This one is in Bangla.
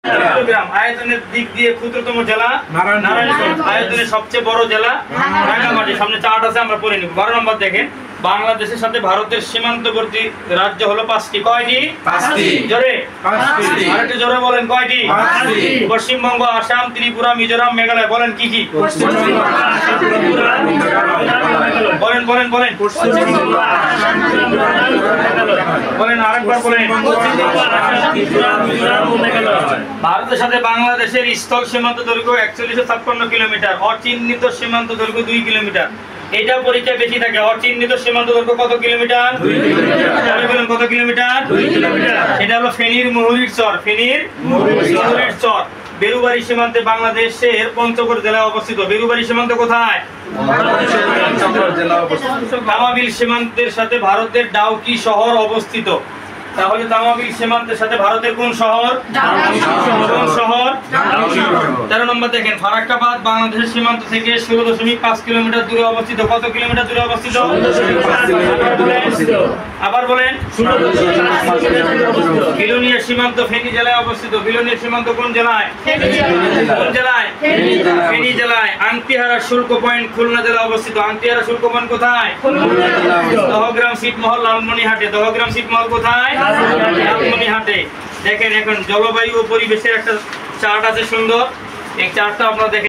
চট্টগ্রাম আয়তনের দিক দিয়ে ক্ষুদ্রতম জেলা নারায়ণগঞ্জ, আয়তনের সবচেয়ে বড় জেলা রাঙ্গামাটি। সামনে চার্ট আছে, আমরা পড়ে নিব। 12 নম্বর দেখেন, বাংলাদেশের সাথে ভারতের সীমান্তবর্তী রাজ্য হলো 5টি। কয়টি? 5টি। জোরে 5টি। আরেকটু জোরে বলেন, কয়টি? 5টি। পশ্চিমবঙ্গ, আসাম, ত্রিপুরা, মিজোরাম, মেঘালয়। বলেন কি কি? পশ্চিমবঙ্গ, আসাম, ত্রিপুরা, মিজোরাম। বলেন বলেন বলেন। পশ্চিমবঙ্গ, আসাম, ত্রিপুরা, মেঘালয়। বলেন আরেকবার বলেন। পশ্চিমবঙ্গ, আসাম, ত্রিপুরা, মিজোরাম, মেঘালয়। ভারতের সাথে বাংলাদেশের স্থল সীমান্ত দৈর্ঘ্য 4156 কিলোমিটার, অচিহ্নিত সীমান্ত দৈর্ঘ্য 2 কিলোমিটার। এটা পরীক্ষা বেশি থাকে। অচিহ্নিত সীমান্ত দৈর্ঘ্য কত কিলোমিটার? 2 কিলোমিটার। কত কিলোমিটার? 2 কিলোমিটার। এটা হলো ফেনীর মুহুরীর চর। ফেনীর মুহুরীর চর। বেরুবাড়ি সীমান্তে বাংলাদেশের পঞ্চগড় জেলায় অবস্থিত। বেরুবাড়ি সীমান্ত কোথায়? তামাবিল সীমান্তের সাথে ভারতের ডাউকি শহর অবস্থিত। তাহলে তামাবিল সীমান্তের সাথে ভারতের কোন শহর? কোন শহর? 13 নম্বর দেখেন, ফারাক্কাবাদ বাংলাদেশের সীমান্ত থেকে 16.5 কিলোমিটার দূরে অবস্থিত। কত কিলোমিটার দূরে অবস্থিত? আবার বলেন। বিলোনিয়া সীমান্ত ফেনী জেলায় অবস্থিত। বিলোনিয়া সীমান্ত কোন জেলায়? কোন জেলায়? ফেনী জেলায়। আংটিহারা শুল্ক পয়েন্ট খুলনা জেলায় অবস্থিত। আংটিহারা শুল্ক পয়েন্ট কোথায়? দহগ্রাম ছিটমহল লালমনিরহাটে। দহগ্রাম ছিটমহল কোথায়? লালমনিরহাটে। দেখেন এখন জলবায়ু ও পরিবেশের একটা চার্ট আছে সুন্দর। এই চার্টটা আপনারা দেখেন।